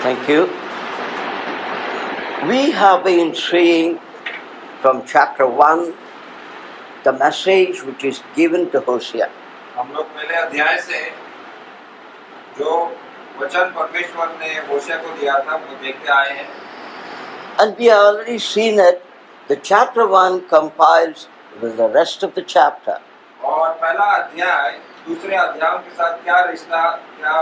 Thank you. We have been seeing from chapter 1 the message which is given to Hosea. हम लोग पहले अध्याय से जो वचन परमेश्वर ने होशे को दिया था वो देखते आए हैं. And we have already seen it. The chapter 1 compiles with the rest of the chapter. और पहला अध्याय दूसरे अध्यायों के साथ क्या रिश्ता क्या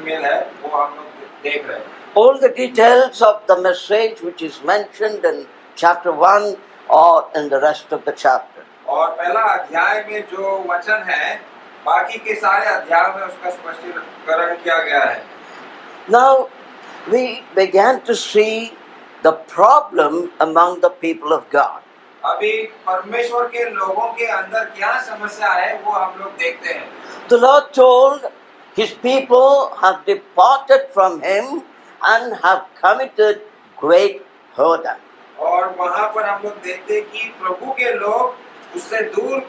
मेल है वो हम लोग देख रहे हैं. All the details of the message which is mentioned in chapter 1 or in the rest of the chapter. और पहला अध्याय में जो वचन है बाकी के सारे अध्यायों में उसका स्पष्टीकरण किया गया है. Now we began to see the problem among the people of God. अभी परमेश्वर के लोगों के अंदर क्या समस्या है वो हम लोग देखते हैं. The Lord told His people have departed from Him and have committed great whoredom. और वहाँ पर हम लोग देखते हैं कि प्रभु के लोग उससे दूर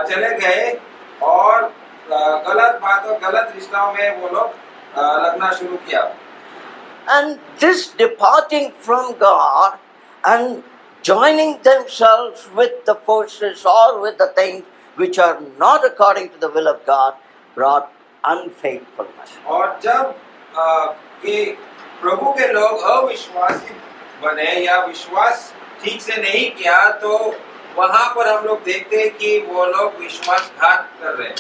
चले गए और गलत बातों गलत रिश्तों में वो लोग लगना शुरू किया. And this departing from God and joining themselves with the forces or with the things which are not according to the will of God brought unfaithfulness. और जब ये प्रभु के लोग अविश्वासी बने या विश्वास ठीक से नहीं किया तो वहाँ पर हम लोग देखते हैं कि वो लोग विश्वासघात कर रहे हैं.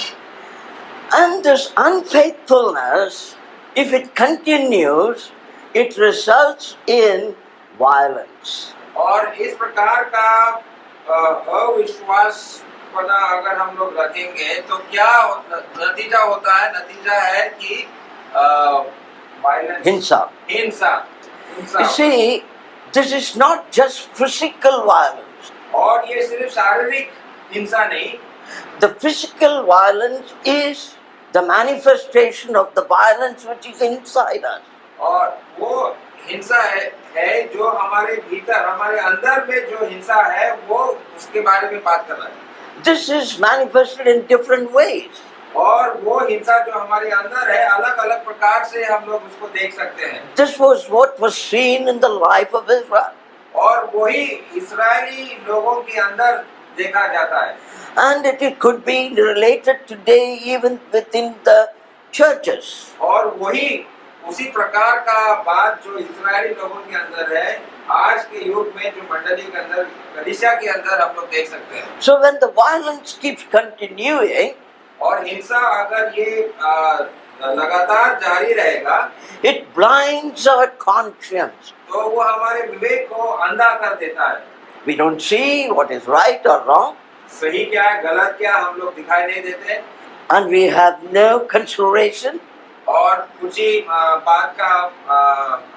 And this unfaithfulness, if it continues, it results in violence. और इस प्रकार का अविश्वास पना अगर हम लोग रखेंगे तो क्या नतीजा होता है. नतीजा है कि Hinsa. हिंसा. You see, this is not just physical violence. और ये सिर्फ शारीरिक हिंसा नहीं. The physical violence is the manifestation of the violence which is inside us. और वो हिंसा है जो हमारे भीतर हमारे अंदर में जो हिंसा है वो उसके बारे में बात कर रहा है. This is manifested in different ways. और वो हिंसा जो हमारे अंदर है अलग अलग प्रकार से हम लोग उसको देख सकते हैं. This was what was seen in the life of Israel. और वही इस्राएली लोगों के अंदर देखा जाता है. And it could be related today even within the churches. और वही उसी प्रकार का बात जो इस्राएली लोगों के अंदर है आज के युग में जो मंडली के अंदर कलीसिया के अंदर हम लोग देख सकते हैं. So when the violence keeps continuing, और हिंसा अगर ये लगातार जारी रहेगा it blinds our conscience. तो वो हमारे विवेक को अंधा कर देता है. We don't see what is right or wrong, सही क्या है गलत क्या हम लोग दिखाई नहीं देते. and we have no consideration. और कुछ ही बात का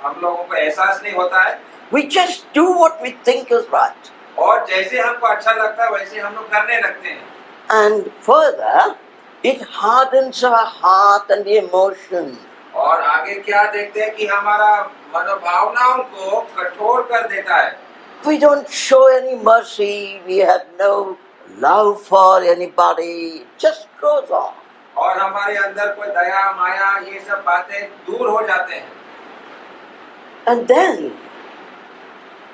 हम लोगों को एहसास नहीं होता है. We just do what we think is right. और जैसे हमको अच्छा लगता है वैसे हम लोग करने लगते हैं. And further, it hardens our heart and the emotion. और आगे क्या देखते हैं कि हमारा मनोभावनाओं को कठोर कर देता है. We don't show any mercy. We have no love for anybody. It just goes on. और हमारे अंदर कोई दया माया ये सब बातें दूर हो जाते हैं. And then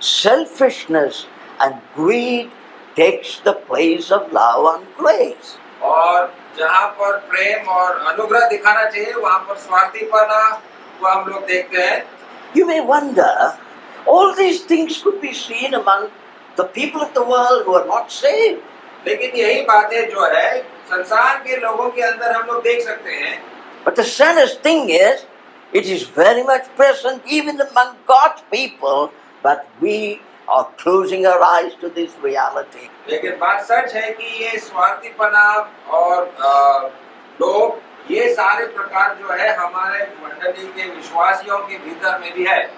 selfishness and greed takes the place of love and grace. और जहाँ पर प्रेम और अनुग्रह दिखाना चाहिए वहाँ पर स्वार्थीपना वो हम लोग देखते हैं. You may wonder, all these things could be seen among the people of the world who are not saved. लेकिन यही बातें जो है संसार के लोगों के अंदर हम लोग देख सकते हैं. But the saddest thing is, it is very much present even among God's people, but we are closing our eyes to this reality. लेकिन बात सच है कि ये स्वार्थीपना और लोग ये सारे प्रकार जो है हमारे मंडली के विश्वासियों के भीतर में भी है.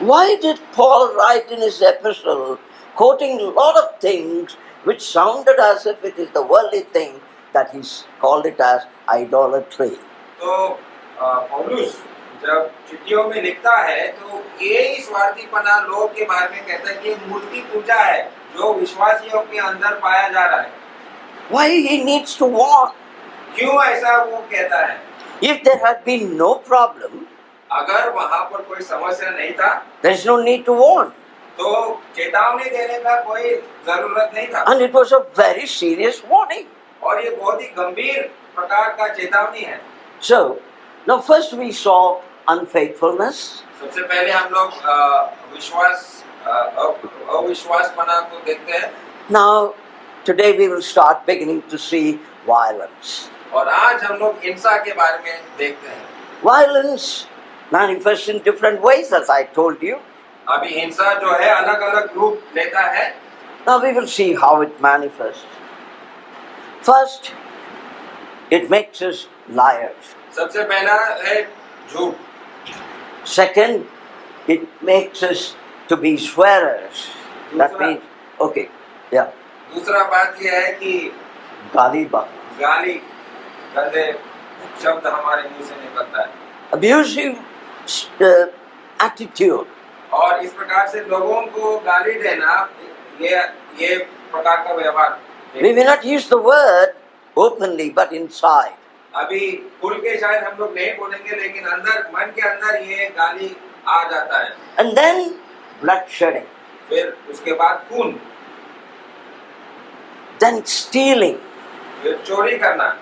Why did Paul write in his epistle, quoting a lot of things which sounded as if it is the worldly thing, that he called it as idolatry? तो पौलुस जब चिट्ठियों में लिखता है तो ये स्वार्थीपना लोग के बारे में कहता है कि मूर्ति पूजा है जो विश्वासियों के अंदर पाया जा रहा है. Why he needs to warn? क्यों ऐसा वो कहता है? If there had been no problem, अगर वहां पर कोई समस्या नहीं था there is no need to warn. तो चेतावनी देने का कोई जरूरत नहीं था And it was a very serious warning. और ये बहुत ही गंभीर प्रकार का चेतावनी है। So, now first we saw unfaithfulness. सबसे पहले हम लोग अविश्वासपना को देखते हैं। Now, today we will start beginning to see violence. और आज हम लोग हिंसा के बारे में देखते हैं। Violence manifests in different ways, as I told you. अभी हिंसा जो है अलग अलग रूप लेता है। Now we will see how it manifests. First, it makes us liars. सबसे पहला है झूठ। Second, it makes us to be swearers. That दूसरा- means, okay, yeah, दूसरा बात यह है कि गाली बात. गाली गंदे शब्द हमारे मुंह से निकलता है Abusive attitude. और इस प्रकार से लोगों को गाली देना ये प्रकार का व्यवहार We may not use the word openly, but inside. अभी खुल के शायद हम लोग नहीं बोलेंगे लेकिन अंदर मन के अंदर ये गाली आ जाता है। And then bloodshedding. फिर उसके बाद खून, Then stealing. फिर चोरी करना,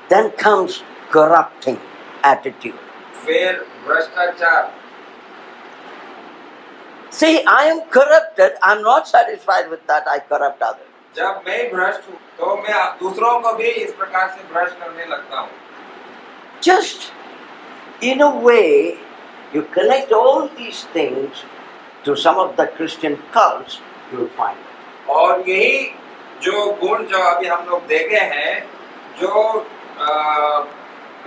Then comes corrupting attitude. फिर भ्रष्टाचार। See, I am corrupted. I'm not satisfied with that. I corrupt others. जब मैं भ्रष्ट हूँ तो मैं दूसरों को भी इस प्रकार से भ्रष्ट करने लगता हूँ। Just in a way, you connect all these things to some of the Christian cults, you will find it. और यही जो गुण जो अभी हम लोग देखे हैं, जो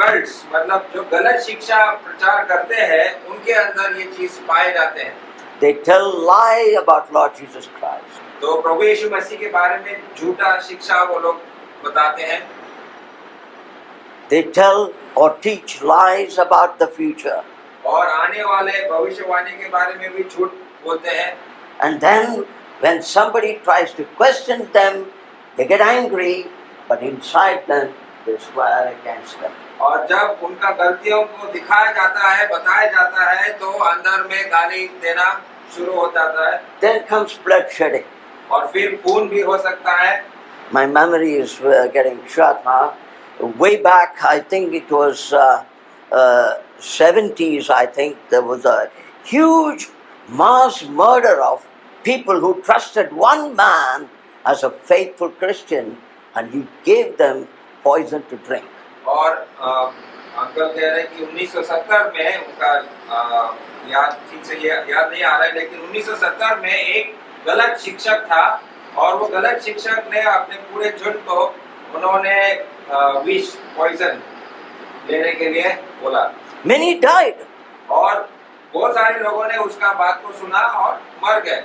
कल्ट्स मतलब जो गलत शिक्षा प्रचार करते हैं, उनके अंदर ये चीज पाए जाते हैं। They tell lie about Lord Jesus Christ. तो प्रभु यीशु मसीह के बारे में झूठा शिक्षा वो लोग बताते हैं। They tell or teach lies about the future. और आने वाले भविष्यवाणी के बारे में भी झूठ बोलते हैं। And then when somebody tries to question them, they get angry, but inside them they swear against them. और जब उनका गलतियों को दिखाया जाता है, बताया जाता है, तो अंदर में गाली देना शुरू हो जाता है। Then comes bloodshedding. और फिर खून भी हो सकता है। My memory is getting short now. Way back, I think it was 70s, I think, there was a huge mass murder of people who trusted one man as a faithful Christian, and he gave them poison to drink. और uncle कह रहे हैं कि 1970 में उनका याद ठीक से याद नहीं आ रहा है, लेकिन 1970 में एक गलत शिक्षक था और वो गलत शिक्षक ने अपने पूरे झुंड को उन्होंने विष पॉइजन लेने के लिए बोला। Many died. और बहुत सारे लोगों ने उसका बात को सुना और मर गए।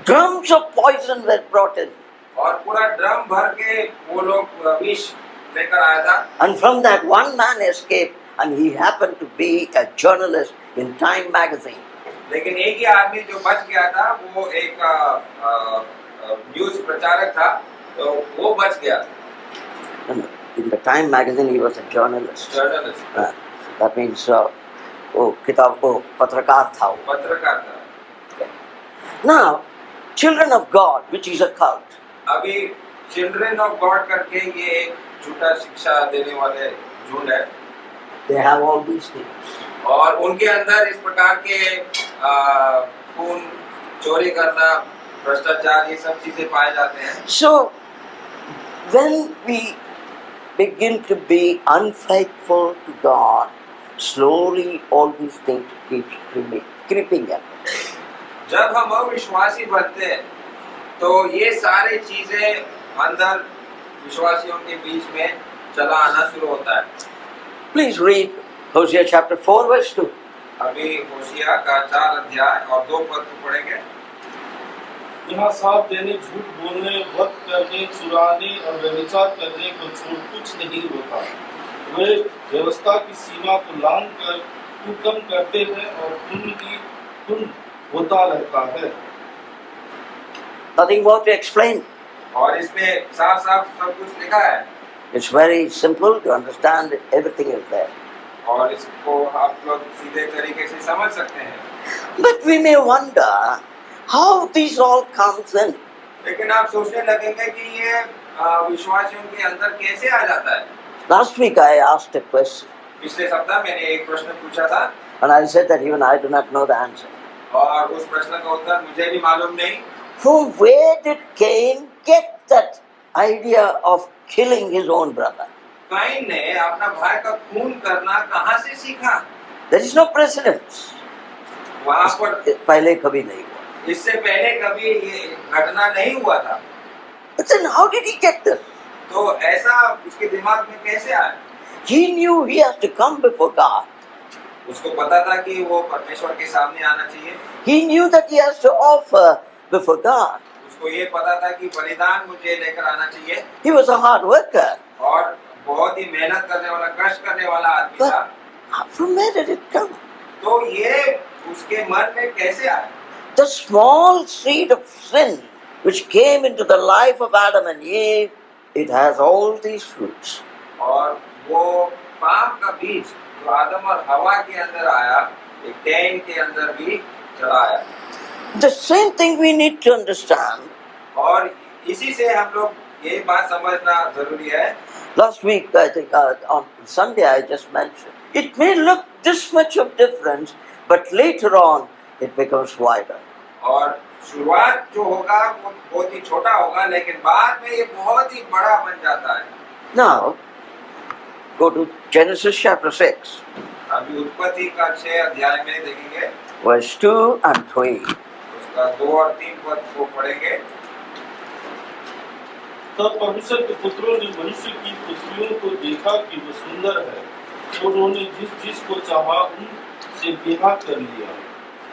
Drums of poison were brought in. और पूरा ड्रम भर के वो लोग विष लेकर आया था। And from that, one man escaped, and he happened to be a journalist in Time magazine. लेकिन एक ही आदमी जो बच गया था वो एक न्यूज प्रचारक था, तो वो बच गया। And in the Time magazine, he was a journalist. Journalist, That means वो पत्रकार था वो. पत्रकार था। Now, children of God, which is a cult, अभी चिल्ड्रन ऑफ गॉड करके ये एक झूठा शिक्षा देने वाले झुंड है they have all these things. और उनके अंदर इस प्रकार के खून, चोरी करना, भ्रष्टाचार, ये सब चीजें पाए जाते हैं। So, when we begin to be unfaithful to God, slowly all these things keep creeping in. जब हम अविश्वासी बनते हैं तो ये सारे चीजें अंदर विश्वासियों के बीच में चला आना शुरू होता है। Please read Hosea chapter 4 verse 2. अभी होशिया का 4 अध्याय और 2 पद को पढ़ेंगे। यहाँ साथ देने, झूठ बोलने, वध करने, चुराने और व्यभिचार करने को छोड़ कुछ नहीं होता। वे व्यवस्था की सीमा को लांघ कर कम करते हैं और खून होता रहता है। Nothing more to explain. और इसमें साफ साफ सब कुछ लिखा है। It's very simple to understand. Everything is there. और इसको आप लोग सीधे तरीके से समझ सकते हैं। But we may wonder how this all comes in. लेकिन आप सोचने लगेंगे कि ये विश्वासियों के अंदर कैसे आ जाता है। Last week I asked a question पिछले सप्ताह मैंने एक प्रश्न पूछा था and I said that even I do not know the answer. और उस प्रश्न का उत्तर मुझे भी मालूम नहीं। From where did Cain get that idea of killing his own brother? Cain ने अपना भाई का खून करना कहाँ से सीखा? There is no precedence. वहाँ पर पहले कभी नहीं हुआ. इससे पहले कभी ये घटना नहीं हुआ था। But then how did he get this? तो ऐसा उसके दिमाग में कैसे आया? He knew he has to come before God. उसको पता था कि वो परमेश्वर के सामने आना चाहिए। He knew that he has to offer before God. उसको ये पता था कि बलिदान मुझे लेकर आना चाहिए। He was a hard worker. और बहुत ही मेहनत करने वाला, कष्ट करने वाला आदमी था। But from where did it come? तो ये उसके मन में कैसे आया? The small seed of sin which came into the life of Adam and Eve, it has all these fruits. और वो पाप का बीज जो आदम और हवा के अंदर आया, एक कैन के अंदर भी चला आया। The same thing we need to understand. और इसी से हम लोग ये बात समझना जरूरी है। Last week, I think on Sunday, I just mentioned it may look this much of difference, but later on it becomes wider. और शुरुआत जो होगा वो बहुत ही छोटा होगा, लेकिन बाद में ये बहुत ही बड़ा बन जाता है। Now, go to Genesis chapter 6, अभी उत्पत्ति का 6 अध्याय में देखेंगे, verse 2 and 3. उसका 2 और 3 पद को पढ़ेंगे। तब परमेश्वर के पुत्रों ने मनुष्य की पुत्रियों को देखा कि वो सुंदर है, तो उन्होंने जिसको चाहा उनसे ब्याह कर लिया।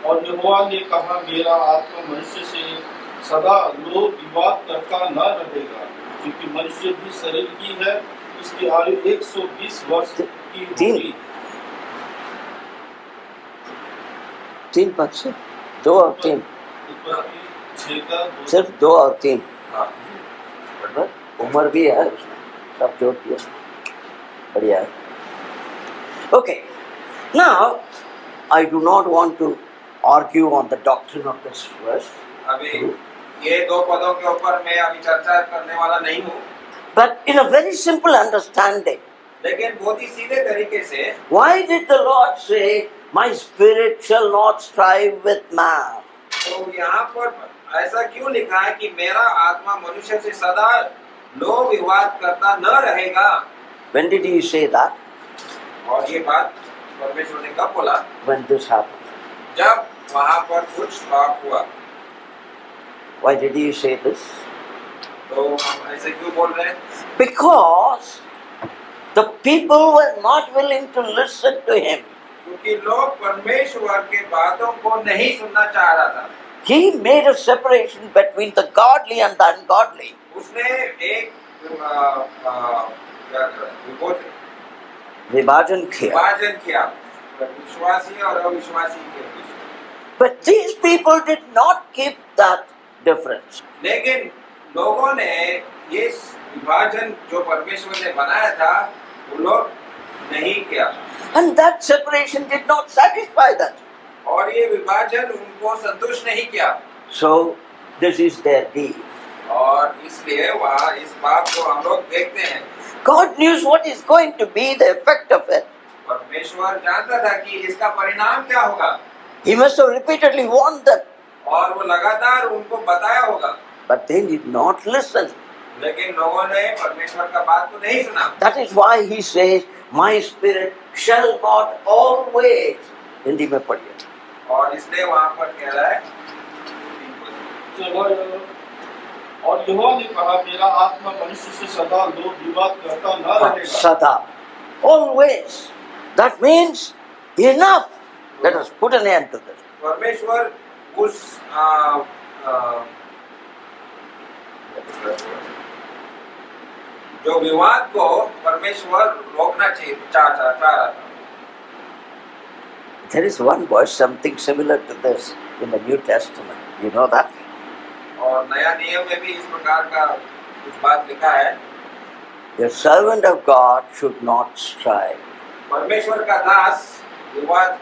और यहोवा ने कहा, मेरा आत्मा मनुष्य से सदा लोभ विवाद करता न रहेगा, क्योंकि मनुष्य भी शरीर ही है, उसकी आयु 120 वर्ष की होगी। 3 पद से 2 और 3, सिर्फ 2 और 3. हाँ, उम्र भी है उसमें, सब जोड़ दिया, बढ़िया है. Okay, now I do not want to argue on the doctrine of this verse. अभी ये 2 पदों के ऊपर मैं अभी चर्चा करने वाला नहीं हूँ, But in a very simple understanding, लेकिन बहुत ही सीधे तरीके से why did the Lord say, "My spirit shall not strive with man"? तो यहाँ पर ऐसा क्यों लिखा है कि मेरा आत्मा मनुष्य से सदा लोभ विवाद करता न रहेगा? When did he say that? और ये बात परमेश्वर ने कब बोला? When this happened. जब वहाँ पर कुछ पाप हुआ। Why did he say this? तो हम ऐसे क्यों बोल रहे हैं? Because the people were not willing to listen to him. क्योंकि लोग परमेश्वर के बातों को नहीं सुनना चाह रहा था। He made a separation between the godly and the ungodly. उसने एक विभाजन किया. विश्वासी और अविश्वासी के बीच। But these people did not keep that difference. लेकिन लोगों ने ये विभाजन जो परमेश्वर ने बनाया था वो लोग नहीं किया। And that separation did not satisfy them. और ये विभाजन उनको संतुष्ट नहीं किया। So this is their deed. और इसलिए वहाँ इस बात को हम लोग देखते हैं। God knew what is going to be the effect of it. परमेश्वर जानता था कि इसका परिणाम क्या होगा। He must have repeatedly warned them. और वो लगातार उनको बताया होगा। But they did not listen. लेकिन लोगों ने परमेश्वर का बात को नहीं सुना। That is why he says, "My spirit shall not always." Hindi में पढ़िए। और इसलिए वहाँ पर कह रहा है, और यहोवा ने कहा, मेरा आत्मा मनुष्य से सदा लोभ विवाद करता न रहेगा। सदा, always. That means enough. Let us put an end to this. परमेश्वर उस जो विवाद को परमेश्वर रोकना चाह रहा था। There is one verse, something similar to this in the New Testament. You know that? और नया नियम में भी इस प्रकार का कुछ बात लिखा है। The servant of God should not strive. परमेश्वर का दास विवाद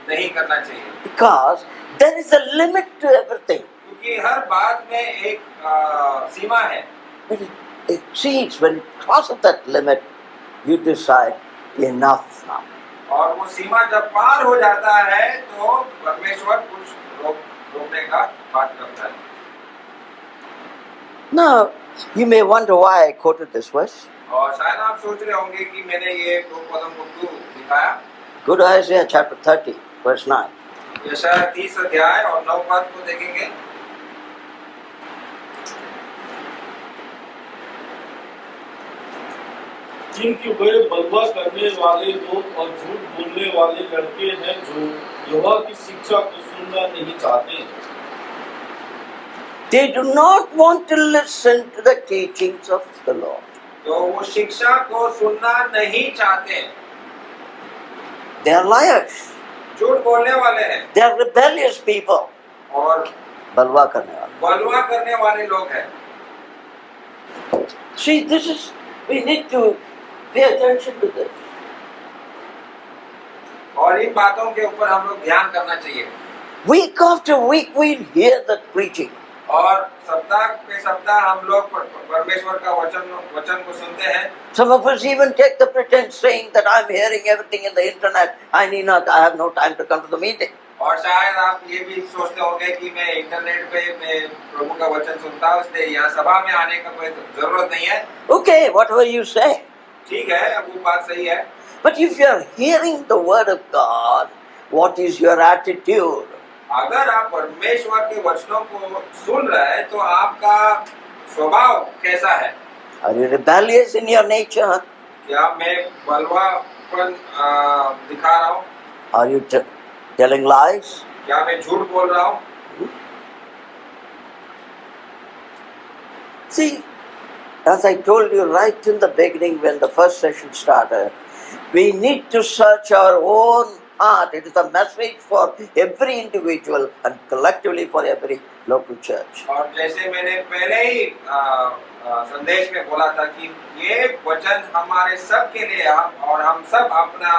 नहीं करना चाहिए, because there is a limit to everything. क्योंकि हर बात में एक सीमा है। When it exceeds, when it crosses that limit, you decide enough now. और वो सीमा जब पार हो जाता है तो परमेश्वर कुछ रोकने का बात करता है। Now, you may wonder why I quoted this verse. और शायद आप सोच रहे होंगे कि मैंने ये दो पदों को क्यों दिखाया। Go to Hosea chapter 30, verse 9. यशायाह 30 अध्याय और 9 पद को देखेंगे। जिनके वे बलवा करने वाले लोग और झूठ बोलने वाले लड़के हैं जो यहोवा की शिक्षा को सुनना नहीं चाहते। They do not want to listen to the teachings of the Lord. तो वो शिक्षा को सुनना नहीं चाहते। They are liars. झूठ बोलने वाले हैं। They are rebellious people. और बलवा करने वाले। बलवा करने वाले लोग हैं। See, this is, we need to pay attention to this. और इन बातों के ऊपर हम लोग ध्यान करना चाहिए। Week after week we hear the preaching. और सप्ताह पे सप्ताह हम लोग परमेश्वर का वचन को सुनते हैं। Some of us even take the pretense saying that I'm hearing everything in the internet. I have no time to come to the meeting. और शायद आप ये भी सोचते होंगे कि मैं इंटरनेट पे मैं प्रभु का वचन सुनता हूँ, इसलिए यहाँ सभा में आने का कोई जरूरत नहीं है। Okay, whatever you say. ठीक है, वो बात सही है। But if you are hearing the word of God, what is your attitude? अगर आप परमेश्वर के वचनों को सुन रहे हैं तो आपका स्वभाव कैसा है? Are you rebellious in your nature? क्या मैं बलवापन दिखा रहा हूँ? Are you telling lies? क्या मैं झूठ बोल रहा हूँ? See, as I told you right in the beginning when the first session started, we need to search our own heart. It is a message for every individual and collectively for every local church. और जैसे मैंने पहले ही संदेश में बोला था कि ये वचन हमारे सब के लिए और हम सब अपना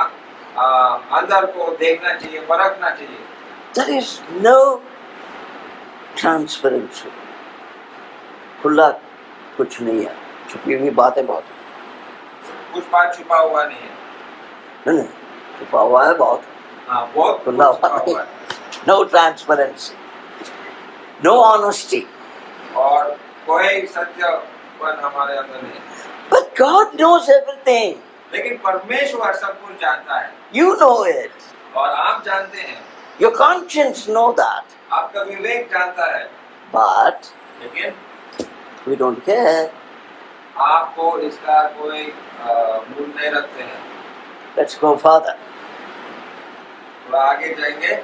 अंदर को देखना चाहिए, परखना चाहिए। There is no transparency. खुला कुछ नहीं है, छुपी हुई बातें बहुत हैं। कुछ बात छुपा हुआ नहीं है। नहीं, छुपा हुआ है बहुत। हाँ, बहुत खुला छुपा हुआ हुआ है। नहीं। No transparency, no honesty. और कोई सत्यपन हमारे अंदर नहीं है। But God knows everything. लेकिन परमेश्वर सब कुछ जानता है। You know it. और आप जानते हैं। Your conscience know that. आपका विवेक जानता है। But लेकिन we don't care. आपको इसका कोई मूल नहीं रखते हैं। Let's go further. थोड़ा आगे जाएंगे।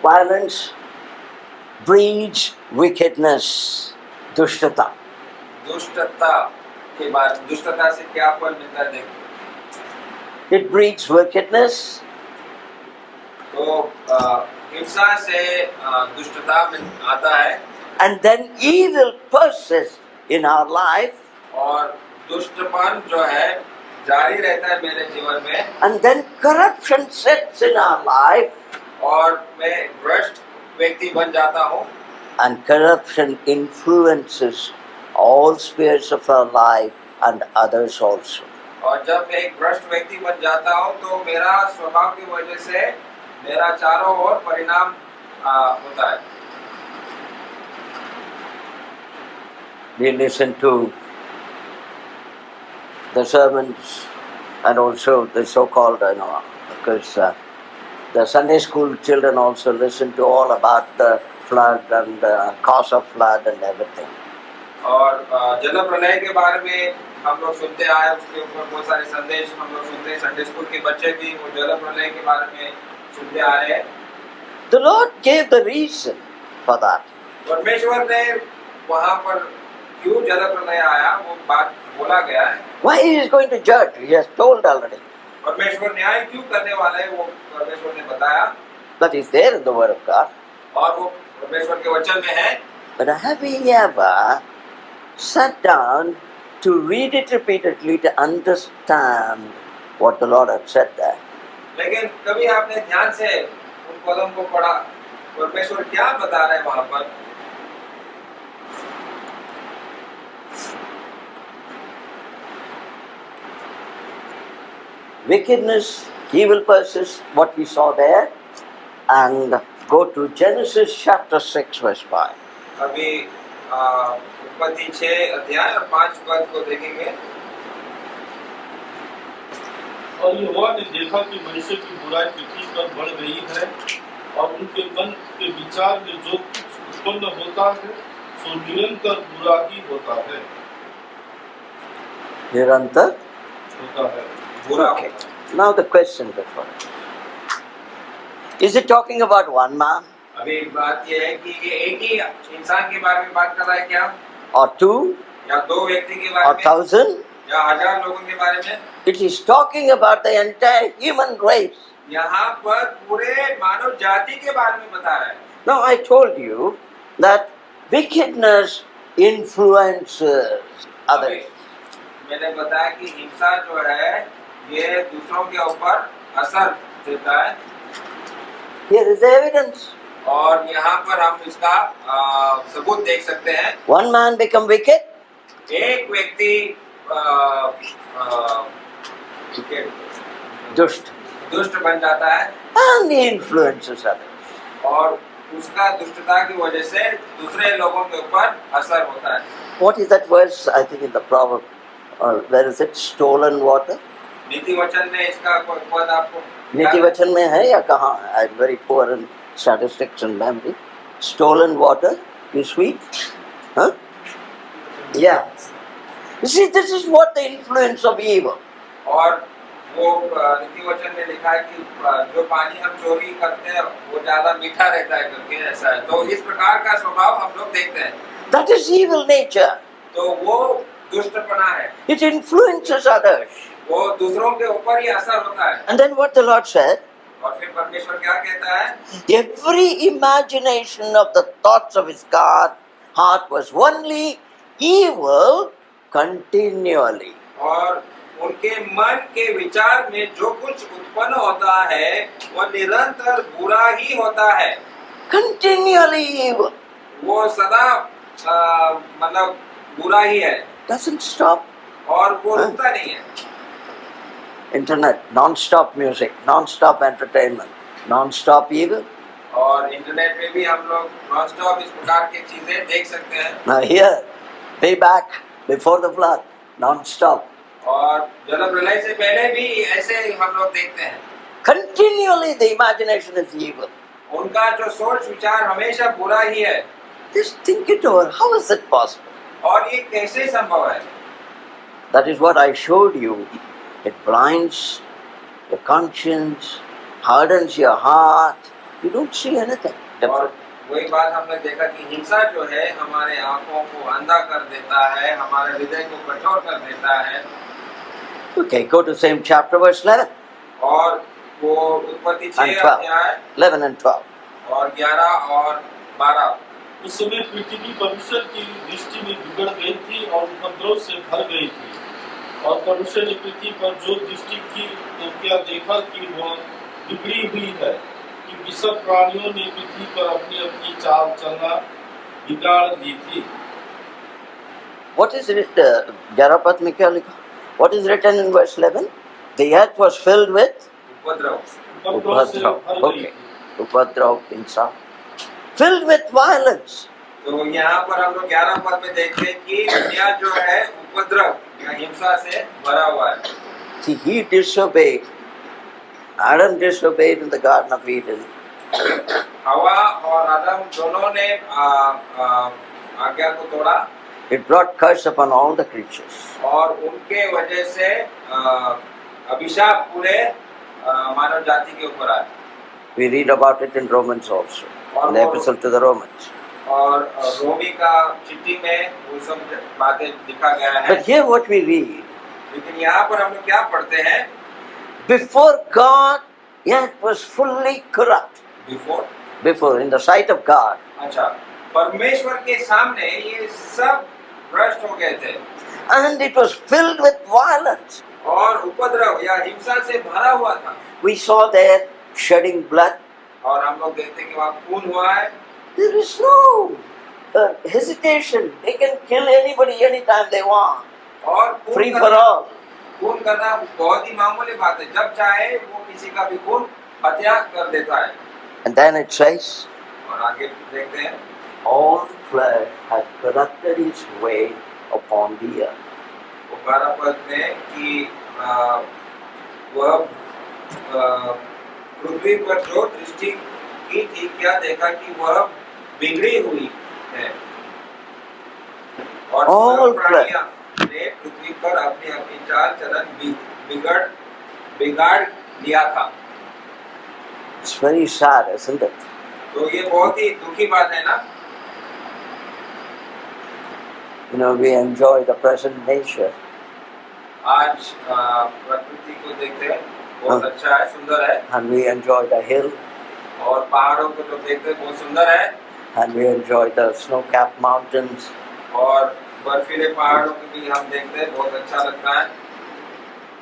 Violence breeds wickedness. दुष्टता। दुष्टता के बाद दुष्टता से क्या फल मिलता है देखो। It breeds wickedness. तो हिंसा से दुष्टता में आता है। And then evil persists in our life. और दुष्टपन जो है जारी रहता है मेरे जीवन में। And then corruption sets in our life. और मैं भ्रष्ट व्यक्ति बन जाता हूँ। And corruption influences all spheres of our life and others also. और जब मैं एक भ्रष्ट व्यक्ति बन जाता हूँ तो मेरा स्वभाव की वजह से मेरा चारों ओर परिणाम होता है। We listen to the sermons and also the so-called, because the Sunday school children also listen to all about the flood and the cause of flood and everything. और जल प्रलय के बारे में हम लोग सुनते आए, उसके ऊपर बहुत सारे संदेश हम लोग सुनते हैं। संडे स्कूल के बच्चे भी वो जल प्रलय के बारे में सुनते आ रहे हैं। The Lord gave the reason for that. परमेश्वर ने वहाँ पर क्यों जल प्रलय आया वो बात बोला गया है। Why He is going to judge? He has told already. परमेश्वर न्याय क्यों करने वाला है वो परमेश्वर ने बताया। That is there in the Word of God. और वो परमेश्वर के वचन में है। But have we ever sat down to read it repeatedly to understand what the Lord had said there? लेकिन कभी आपने ध्यान से उन पदों को पढ़ा, परमेश्वर क्या बता रहे हैं वहां पर? Wickedness, evil persist, what we saw there, and go to Genesis chapter 6 verse 5. अभी उत्पत्ति 6 अध्याय और 5 पद को देखेंगे। और यहोवा ने देखा कि मनुष्य की बुराई पृथ्वी पर बढ़ गई है और उनके मन के विचार में जो कुछ उत्पन्न होता है सो निरंतर बुरा ही होता है। Nirantar? होता है। बुरा Okay. Now the question before us. Is it talking about one man अभी बात यह है कि ये एक ही इंसान के बारे में बात कर रहा है क्या, or two या दो व्यक्ति के or बारे में, 1,000? या 1000 लोगों के बारे में? It is talking about the entire human race. यहाँ पर पूरे मानव जाति के बारे में बता रहा है। Now I told you that wickedness influences others. मैंने बताया कि हिंसा जो है ये दूसरों के ऊपर असर देता है, Here is the evidence. और यहाँ पर हम इसका सबूत देख सकते हैं। One man become wicked, एक व्यक्ति दुष्ट बन जाता है and he influences others. और उसका दुष्टता की वजह से दूसरे लोगों के ऊपर असर होता है। What is that verse? I think in the proverb, or where is it? Stolen water. नीति वचन में इसका कोई पद आपको नीति वचन में है या कहाँ? I am very poor in statistics and memory. Stolen water is sweet, huh? Yeah. You see, this is what the influence of evil. और वो नीति वचन में लिखा है कि जो पानी हम चोरी करते हैं वो ज्यादा मीठा रहता है करके, ऐसा है। तो इस प्रकार का स्वभाव हम लोग देखते हैं। That is evil nature. तो वो दुष्टपना है, It influences others. वो दूसरों के ऊपर ही असर होता है। And then what the Lord said? और फिर परमेश्वर क्या कहता है? Every imagination of the thoughts of his heart was only evil continually. और उनके मन के विचार में जो कुछ उत्पन्न होता है वो निरंतर बुरा ही होता है। Continually evil. वो सदा मतलब बुरा ही है, Doesn't stop. और वो रुकता नहीं है। Internet, non-stop music, non-stop entertainment, non-stop evil. और इंटरनेट पे भी हम लोग नॉन स्टॉप इस प्रकार की चीजें देख सकते हैं। Now here, way back, before the flood, non-stop. और जल प्रलय से पहले भी ऐसे ही हम लोग देखते हैं। Continually the imagination is evil. उनका जो सोच विचार हमेशा बुरा ही है। Just think it over. How is it possible? और ये कैसे संभव है? That is what I showed you. It blinds your conscience, hardens your heart. You don't see anything और different. वही बात हमने देखा कि हिंसा जो है हमारे आंखों को अंधा कर देता है, हमारे हृदय को कठोर कर देता है। Okay, go to same chapter, verse 11 और वो उत्पत्ति and 6 12. अध्याय 11 and 12. और 11 और 12। उस समय पृथ्वी परमेश्वर की दृष्टि में बिगड़ गई थी और उपद्रव से भर गई थी, और परमेश्वर ने पृथ्वी पर जो दृष्टि की तो क्या देखा कि वह बिगड़ी हुई है, क्योंकि सब प्राणियों ने पृथ्वी पर अपनी अपनी चाल चलना बिगाड़ दी थी। What is it? 11 पद में क्या लिखा? What is written in verse 11? The earth was filled with उपद्रव, उपद्रव से Upadrav. भर गई Okay. थी। Upadrav, hinsa. Filled with violence. तो यहाँ पर हम लोग 11 पद में देखते हैं कि दुनिया जो है उपद्रव या हिंसा से भरा हुआ है। See, he disobeyed. Adam disobeyed in the Garden of Eden. हवा और आदम दोनों ने आज्ञा को तोड़ा, It brought curse upon all the creatures. और उनके वजह से अभिशाप पूरे मानव जाति के ऊपर आया। We read about it in Romans also, in the epistle to the Romans. और रोमी का चिट्ठी में वो सब बातें लिखा गया है। But here what we read, लेकिन यहाँ पर हम लोग क्या पढ़ते हैं? before God, earth was fully corrupt. Before, before in the sight of God. अच्छा, परमेश्वर के सामने ये सब भ्रष्ट हो गए थे And it was filled with violence. और उपद्रव या हिंसा से भरा हुआ था। We saw there shedding blood. और हम लोग देखते हैं कि वहाँ खून हुआ है। There is no hesitation. They can kill anybody anytime they want. और Free for all. खून करना बहुत ही मामूली बात है, जब चाहे वो किसी का भी खून हत्या कर देता है। And then it says, और आगे देखते हैं, all flesh has corrupted its way upon the earth. 12 पद में कि वह पृथ्वी पर जो दृष्टि की थी, क्या देखा कि वह बिगड़ी हुई है और सब प्राणियां ने पृथ्वी पर अपनी अपनी चाल चलन बिगाड़ लिया था। It's very sad, isn't it? तो ये बहुत ही दुखी बात है ना। You know, we enjoy the present nature. आज प्रकृति को देखते हैं, बहुत अच्छा है, सुंदर है। And we enjoy the hill. और पहाड़ों को जो देखते हैं बहुत सुंदर है। And we enjoy the snow-capped mountains. और बर्फीले पहाड़ों को भी हम देखते हैं, बहुत अच्छा लगता है।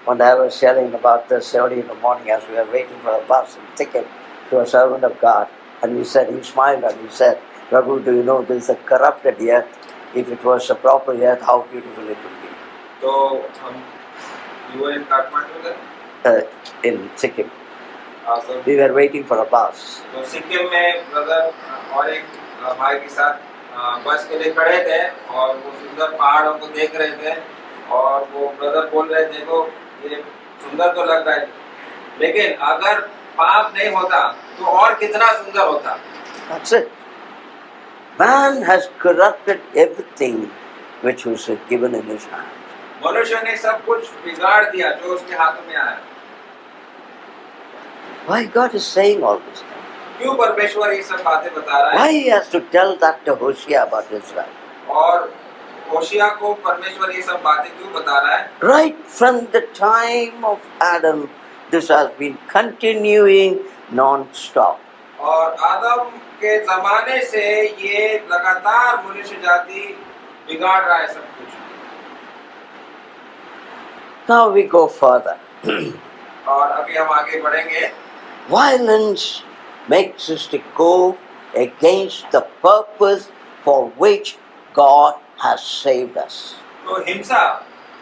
When I was sharing about this early in the morning as we were waiting for a bus and ticket to a servant of God, and he said, he smiled and he said, Raghu, do you know this is a corrupted earth? If it was a proper earth, how beautiful it would be. तो हम you were in Kathmandu In Sikkim. तो We were waiting for a bus. तो सिक्किम में brother और एक भाई के साथ बस के लिए खड़े थे और वो सुंदर पहाड़ों को देख रहे थे और वो ब्रदर बोल रहे देखो ये सुंदर तो लग रहा है, लेकिन अगर पाप नहीं होता तो और कितना सुंदर होता। That's it. Man has corrupted everything which was given in his hand. मनुष्य ने सब कुछ बिगाड़ दिया जो उसके हाथों में आया। Why God is saying all this? क्यों परमेश्वर ये सब बातें बता रहा है? Why he has to tell that to Hosea about Israel? और होशिया को परमेश्वर ये सब बातें क्यों बता रहा है? Right from the time of Adam, this has been continuing non-stop. और आदम के जमाने से ये लगातार मनुष्य जाति बिगाड़ रहा है सब कुछ। Now we go further. और अभी हम आगे बढ़ेंगे। Violence makes us to go against the purpose for which God has saved us. तो हिंसा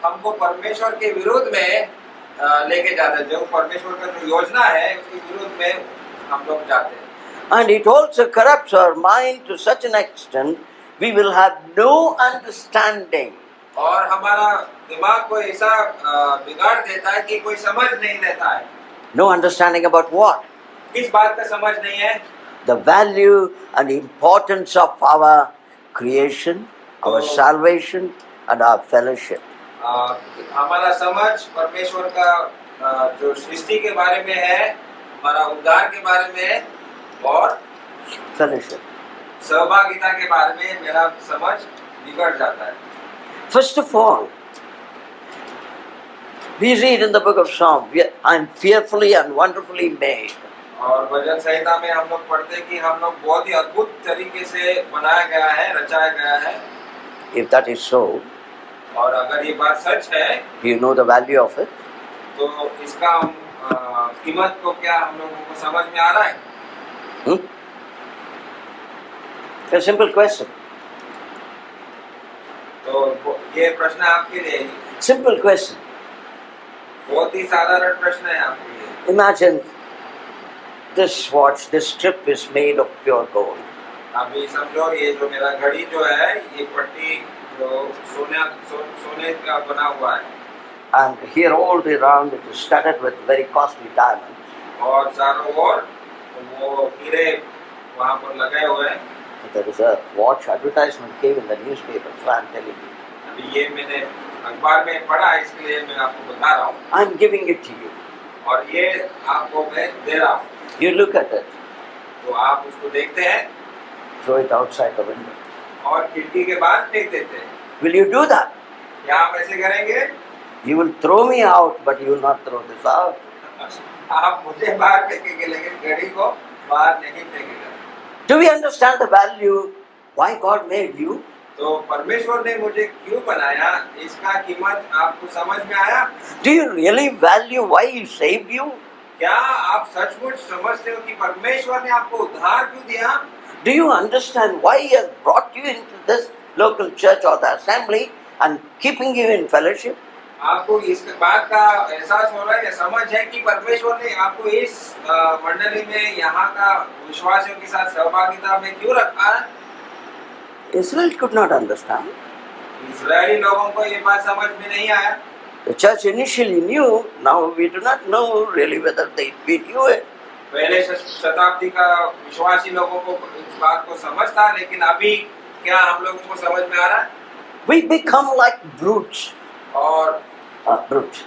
हमको परमेश्वर के विरोध में लेके जाता है, जो परमेश्वर का जो योजना है उसके विरोध में हम लोग जाते हैं। And it also corrupts our mind to such an extent we will have no understanding. और हमारा दिमाग को ऐसा बिगाड़ देता है कि कोई समझ नहीं रहता है। No understanding about what? किस बात का समझ नहीं है? The value and importance of our creation, our salvation and our fellowship. हमारा समझ परमेश्वर का जो सृष्टि के बारे में है, हमारा उद्धार के बारे में है और Fellowship. सहभागिता के बारे में मेरा समझ बिगड़ जाता है। First of all, we read in the book of Psalms, I am fearfully and wonderfully made. और भजन संहिता में हम लोग पढ़ते हैं कि हम लोग बहुत ही अद्भुत तरीके से बनाया गया है, रचाया गया है। If that is so, और अगर ये बात सच है, do you know the value of it? तो इसका कीमत को क्या हम लोगों को समझ में आ रहा है? A simple question. तो ये प्रश्न आपके लिए है। Simple question. बहुत ही साधारण प्रश्न है आपके लिए। Imagine this watch, this strip is made of pure gold. अभी समझो ये जो मेरा घड़ी जो है, ये पट्टी जो सोने का बना हुआ है। And here all around it is studded with very costly diamonds. और चारों ओर वो हीरे वहाँ पर लगे हुए हैं। There is a watch advertisement came in the newspaper, so I'm telling you. अभी ये मैंने अखबार में पढ़ा, इसलिए मैं आपको बता रहा हूँ। I'm giving it to you. और ये आपको मैं दे रहा हूँ। You look at it. तो आप उसको देखते हैं, Throw it outside the window. और खिड़की के बाहर फेंक देते हैं। Will you do that? क्या आप ऐसे करेंगे? You will throw me out, but you will not throw this out. आप मुझे बाहर फेंकेंगे, लेकिन घड़ी को बाहर नहीं फेंकेगा। Do we understand the value why God made you? तो परमेश्वर ने मुझे क्यों बनाया, इसका कीमत आपको समझ में आया? Do you really value why He saved you? क्या आप सचमुच समझते हो कि परमेश्वर ने आपको उद्धार क्यों दिया? Do you understand why He has brought you into this local church or the assembly and keeping you in fellowship? आपको इस बात का एहसास हो रहा है या समझ है कि परमेश्वर ने आपको इस मंडली में यहाँ का विश्वासियों के साथ सहभागिता में क्यों रखा है? Israel could not understand. इस्राएली लोगों को ये बात समझ में नहीं आया। The church initially knew, now we do not know really whether we knew it. पहले शताब्दी का विश्वासी लोगों को इस बात को समझ था, लेकिन अभी क्या हम लोगों को समझ में आ रहा है? We become like brutes. और brutes.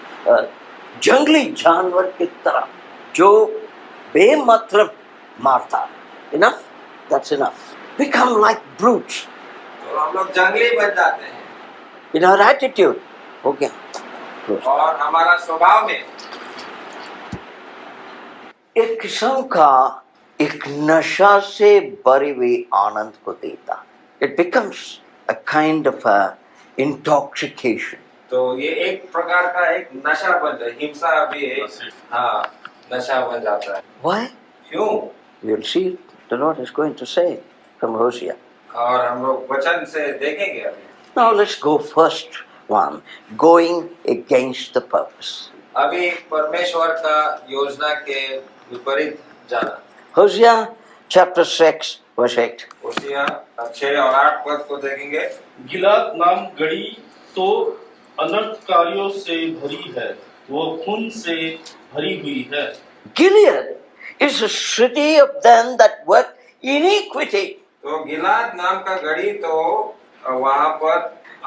जंगली जानवर की तरह जो बेमतलब मारता है। Enough? That's enough. Become like brutes. तो हम लोग जंगली बन जाते हैं। In our attitude. हो गया। और हमारा स्वभाव में एक किस्म का एक नशा से भरी हुई आनंद को देता। It becomes a kind of a intoxication. तो ये एक प्रकार का एक नशा बन जाता है, हिंसा भी है, हाँ, नशा बन जाता है। Why? क्यों? You'll see the Lord is going to say from Hosea. और हम लोग वचन से देखेंगे अभी। Now let's go first one, going against the purpose. अभी परमेश्वर का योजना के विपरीत जाना। Hosea chapter 6 verse 8. होशिया 6 और 8 पद को देखेंगे। गिलाद नाम गड़ी तो अनर्थकारियों से भरी है, वो खून से भरी हुई है। Gilead is a city of them that work iniquity. तो गिलाद नाम का गढ़ी तो वहाँ पर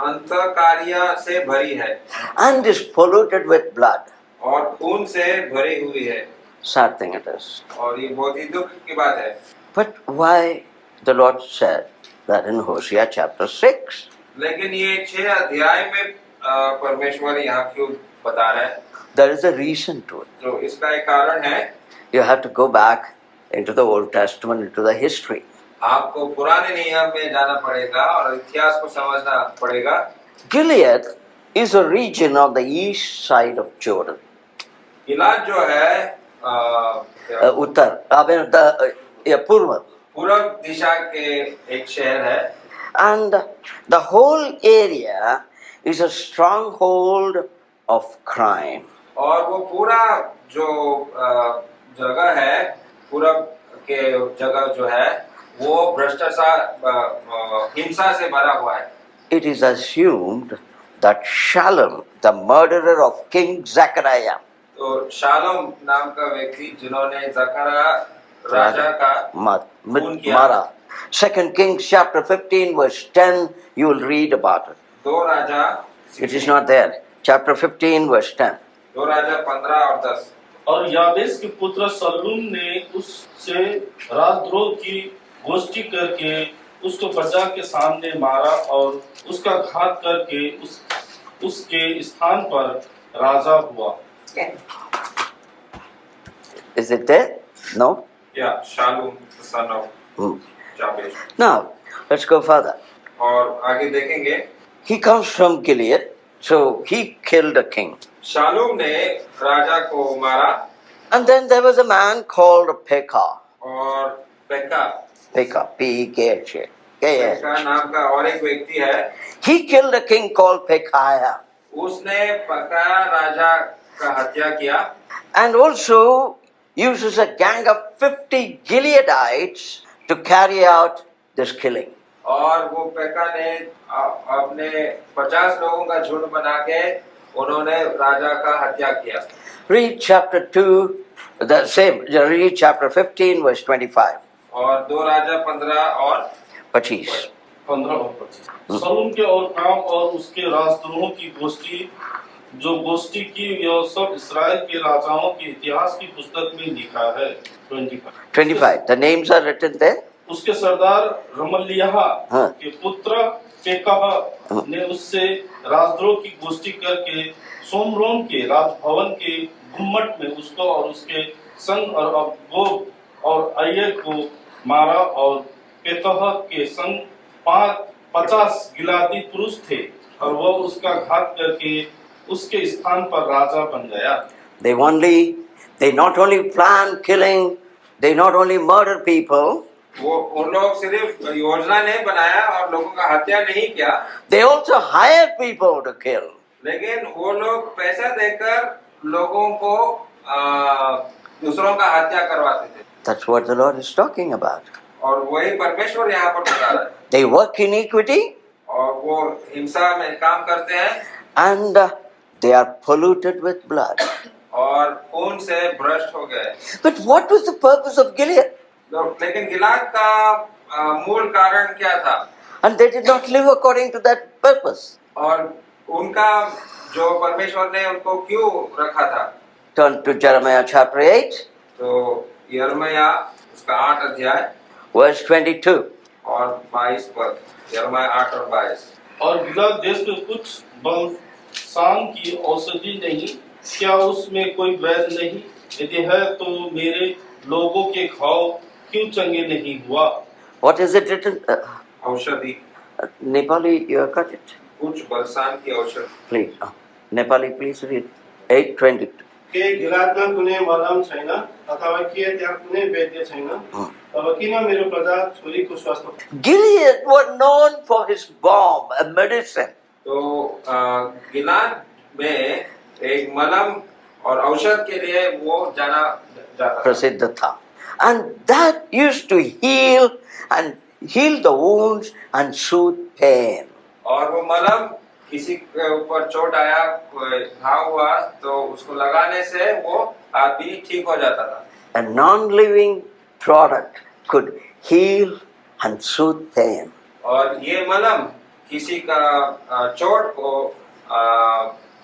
अंतकारिया से भरी है And is polluted with blood. और खून से भरी हुई है। Sad thing it is. और ये बहुत ही दुख की बात है। But why the Lord said that in Hosea chapter 6? लेकिन ये 6 अध्याय में परमेश्वर यहाँ क्यों बता रहा है? There is a reason to it. तो इसका एक कारण है। You have to go back into the Old Testament, into the history. आपको पुराने नियम में जाना पड़ेगा और इतिहास को समझना पड़ेगा। Gilead is a region of the east side of Jordan. गिलाद जो है उत्तर, पूर्व. पूर्व दिशा के एक शहर है। And the whole area is a stronghold of crime. और वो पूरा जो जगह है, पूरब के जगह जो है, वो भ्रष्टाचार हिंसा से भरा हुआ है। It is assumed that Shalom, the murderer of King Zechariah, तो शालोम नाम का व्यक्ति जिन्होंने जकरिया राजा का खून किया। Mara. 2 Kings chapter 15 verse 10, you will read about it. दो राजा, It is not there. Chapter 15 verse 10. दो राजा 15 और 10। और याबेस के पुत्र सल्लूम ने उससे राजद्रोह की गोष्ठी करके उसको प्रजा के सामने मारा और उसका घात करके उसके स्थान पर राजा हुआ। Is it there? No? या शालूम son of जाबेश। Now, let's go further. और आगे देखेंगे। He comes from Gilead, so he killed a king. शालूम ने राजा को मारा। And then there was a man called Pekah. और पेका P-E-K-H-A. पेका नाम का और एक व्यक्ति है। He killed a king called Pekahiah. उसने पेका राजा का हत्या किया। And also uses a gang of 50 Gileadites to carry out this killing. और वो पेका ने अपने 50 लोगों का झुंड बना के उन्होंने राजा का हत्या किया। Read chapter 2, the same, read chapter 15 verse 25. और 2 राजा 15 और 25. 15 और 25। सल्लूम के और काम और उसके राजद्रोहों की गोष्ठी की यह सब इसराइल के राजाओं के इतिहास की पुस्तक में लिखा है। 25. The names are written there. उसके सरदार रमल्याह के पुत्र पेकह ने उससे राजद्रोह की गोष्ठी करके सोमरोन के राजभवन के गुम्मट में उसको और उसके संग और अबगोब और अय्यर को मारा और पेतह के संग 50 गिलादी पुरुष थे और वह उसका घात करके उसके स्थान पर राजा बन गया। They not only plan killing, they not only murder people, वो उन लोग सिर्फ योजना नहीं बनाया और लोगों का हत्या नहीं किया, they also hire people to kill. लेकिन वो लोग पैसा देकर लोगों को दूसरों का हत्या करवाते थे। That's what the Lord is talking about. और वही परमेश्वर यहाँ पर बता रहा है। They work iniquity और वो हिंसा में काम करते हैं and they are polluted with blood. और खून से भ्रष्ट हो गए। But what was the purpose of Gilead? लेकिन गिलाद का मूल कारण क्या था? And they did not live according to that purpose. और उनका जो परमेश्वर ने उनको क्यों रखा था? Turn to Jeremiah chapter 8. तो यिर्मयाह उसका 8 अध्याय verse 22. और 22 पद, यिर्मयाह 8 और 22। और गिलाद देश में कुछ बलसान की औषधि नहीं, क्या उसमें कोई वैध नहीं? यदि है तो मेरे लोगों के घाव क्यों चंगे नहीं हुआ? What is it written? औषधि, Nepali, you have got it. कुछ बलसान की औषधि। Please, Nepali, please read 8:22. के गिलादमा कुनै मलम छैन अथवा के त्यहाँ कुनै वैद्य छैन, तब किन मेरो प्रजा छोरीको स्वास्थ्य? Gilead were known for his balm, a medicine. तो गिलाद में एक मलम और औषध के लिए वो जाना जाता था। प्रसिद्ध था. And that used to heal the wounds and soothe pain. और वो मलम किसी के ऊपर चोट आया, घाव हुआ तो उसको लगाने से वो आदमी ठीक हो जाता था। A non-living product could heal and soothe pain. और ये मलम किसी का चोट को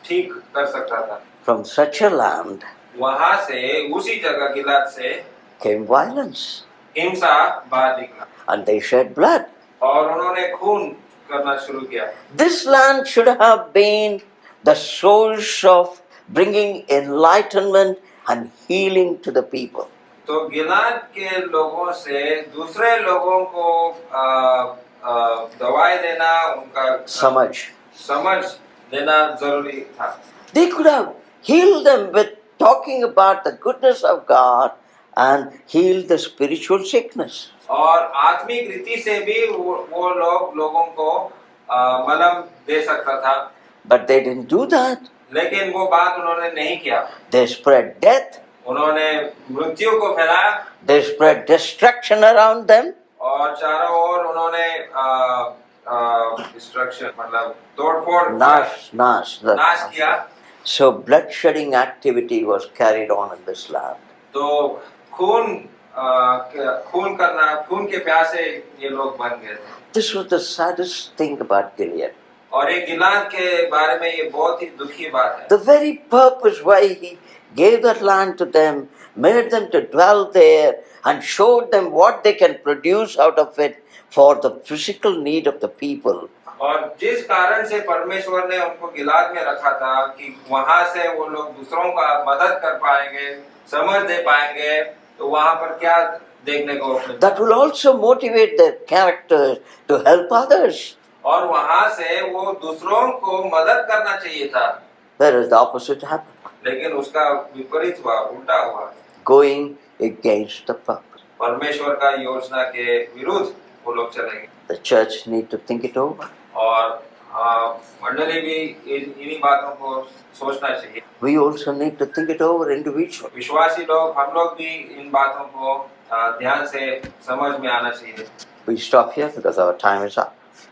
ठीक कर सकता था। From such a land वहाँ से, उसी जगह गिलाद से came violence. हिंसा बाहर निकला And they shed blood. और उन्होंने खून करना शुरू किया। This land should have been the source of bringing enlightenment and healing to the people. तो गिलाद के लोगों से दूसरे लोगों को दवाई देना, उनका समझ देना जरूरी था। They could have healed them with talking about the goodness of God and healed the spiritual sickness. और आत्मिक रीति से भी वो लोगों को मलम दे सकता था। But they didn't do that. लेकिन वो बात उन्होंने नहीं किया। They spread death. उन्होंने मृत्यु को फैलाया। They spread destruction around them. और चारों ओर उन्होंने डिस्ट्रक्शन मतलब तोड़फोड़, नाश किया। So bloodshedding activity was carried on in this land. तो खून के प्यासे ये लोग बन गए थे। This was the saddest thing about Gilead. और ये गिलाद के बारे में ये बहुत ही दुखी बात है। The very purpose why he gave that land to them, made them to dwell there and showed them what they can produce out of it for the physical need of the people. और जिस कारण से परमेश्वर ने उनको गिलाद में रखा था कि वहां से वो लोग दूसरों का मदद कर पाएंगे, समझ दे पाएंगे, तो वहां पर क्या देखने को मिलता? That will also motivate their characters to help others. और वहां से वो दूसरों को मदद करना चाहिए था। Whereas the opposite happened. लेकिन उसका विपरीत हुआ, उल्टा हुआ। Going against the purpose. परमेश्वर का योजना के विरुद्ध वो लोग चले गए। The church need to think it over. और मंडली भी इन्हीं बातों को सोचना चाहिए। We also need to think it over individually. विश्वासी लोग, हम लोग भी इन बातों को ध्यान से समझ में आना चाहिए। We stop here because our time is up.